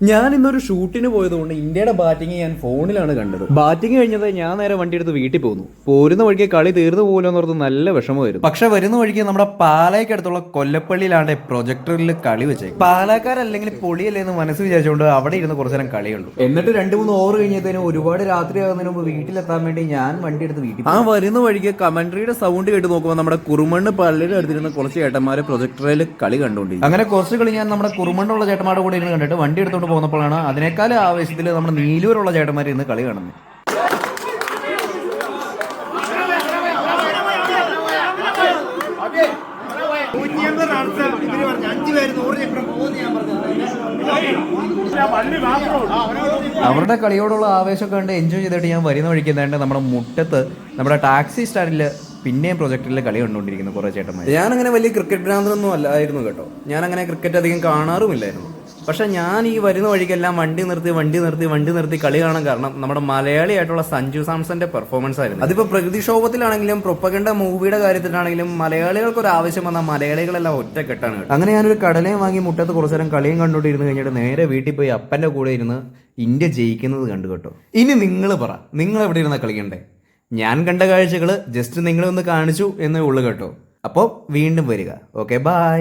ഞാൻ ഇന്നൊരു ഷൂട്ടിന് പോയതുകൊണ്ട് ഇന്ത്യയുടെ ബാറ്റിംഗ് ഞാൻ ഫോണിലാണ് കണ്ടത്. ബാറ്റിംഗ് കഴിഞ്ഞത് ഞാൻ നേരെ വണ്ടി എടുത്ത് വീട്ടിൽ പോന്നു. പോരുന്ന വഴിക്ക് കളി തീർന്നു പോലെന്ന് ഓർത്ത് നല്ല വിഷമമായിരുന്നു. പക്ഷെ വരുന്ന വഴിക്ക് നമ്മുടെ പാലായ്ക്കടുത്തുള്ള കൊല്ലപ്പള്ളിയിലാണ്ട് പ്രൊജക്ടറിൽ കളി വെച്ചേക്കും. പാലാക്കാരല്ലെങ്കിൽ പൊളിയല്ലേ എന്ന് മനസ്സ് വിചാരിച്ചുകൊണ്ട് അവിടെ ഇരുന്ന് കുറച്ചു നേരം കളിയുള്ളൂ. എന്നിട്ട് 2-3 ഓവർ കഴിഞ്ഞതിന് ഒരുപാട് രാത്രിയാകുന്നതിന് മുമ്പ് വീട്ടിലെത്താൻ വേണ്ടി ഞാൻ വണ്ടി എടുത്ത് വീട്ടിൽ വരുന്ന വഴിക്ക് കമന്ററിയുടെ സൗണ്ട് കേട്ട് നോക്കുമ്പോൾ നമ്മുടെ കുറുമണ്ണ് പള്ളിയുടെ അടുത്തിരുന്ന കുറച്ച് ചേട്ടന്മാരെ പ്രൊജക്ടറിൽ കളി കണ്ടുകൊണ്ടിരിക്കും. അങ്ങനെ കുറച്ച് കളി ഞാൻ നമ്മുടെ കുറുമണ്ണുള്ള ചേട്ടന്മാരുടെ കൂടെ ഇരുന്ന് കണ്ടിട്ട് വണ്ടി എടുത്തോണ്ട് പോകുന്നപ്പോഴാണ് അതിനേക്കാൾ ആവേശത്തിൽ നമ്മുടെ നീലൂരുള്ള ചേട്ടന്മാർ ഇന്ന് കളി കാണുന്നത്. അവരുടെ കളിയോടുള്ള ആവേശമൊക്കെ കണ്ട് എൻജോയ് ചെയ്തിട്ട് ഞാൻ വരുന്ന വഴിക്ക് എന്താണ്ട് നമ്മുടെ മുറ്റത്ത് നമ്മുടെ ടാക്സി സ്റ്റാൻഡിൽ പിന്നെയും പ്രൊജക്ടറിൽ കളി കണ്ടുകൊണ്ടിരിക്കുന്നു കുറേ ചേട്ടന്മാർ. ഞാനങ്ങനെ വലിയ ക്രിക്കറ്റ് ഭ്രാന്തനൊന്നും അല്ലായിരുന്നു കേട്ടോ. ഞാനങ്ങനെ ക്രിക്കറ്റ് അധികം കാണാറുമില്ലായിരുന്നു. പക്ഷെ ഞാൻ ഈ വരുന്ന വഴിക്കെല്ലാം വണ്ടി നിർത്തി കളി കാണാൻ കാരണം നമ്മുടെ മലയാളിയായിട്ടുള്ള സഞ്ജു സാംസന്റെ പെർഫോമൻസ് ആയിരുന്നു. അതിപ്പോ പ്രകൃതിക്ഷോഭത്തിലാണെങ്കിലും പ്രൊപ്പഗണ്ട മൂവിയുടെ കാര്യത്തിലാണെങ്കിലും മലയാളികൾക്ക് ഒരു ആവശ്യം വന്നാൽ മലയാളികളെല്ലാം ഒറ്റക്കെട്ടാണ്. അങ്ങനെ ഞാനൊരു കടലയും വാങ്ങി മുറ്റത്ത് കുറച്ചു നേരം കളിയും കണ്ടുകൊണ്ടിരുന്ന് കഴിഞ്ഞിട്ട് നേരെ വീട്ടിൽ പോയി അപ്പന്റെ കൂടെ ഇരുന്ന് ഇന്ത്യ ജയിക്കുന്നത് കണ്ടു കേട്ടോ. ഇനി നിങ്ങൾ പറ, നിങ്ങൾ എവിടെ ഇരുന്ന കളിക്കണ്ടേ? ഞാൻ കണ്ട കാഴ്ചകൾ ജസ്റ്റ് നിങ്ങളെ ഒന്ന് കാണിച്ചു എന്നേ ഉള്ളു കേട്ടോ. അപ്പോൾ വീണ്ടും വരിക. Okay, by.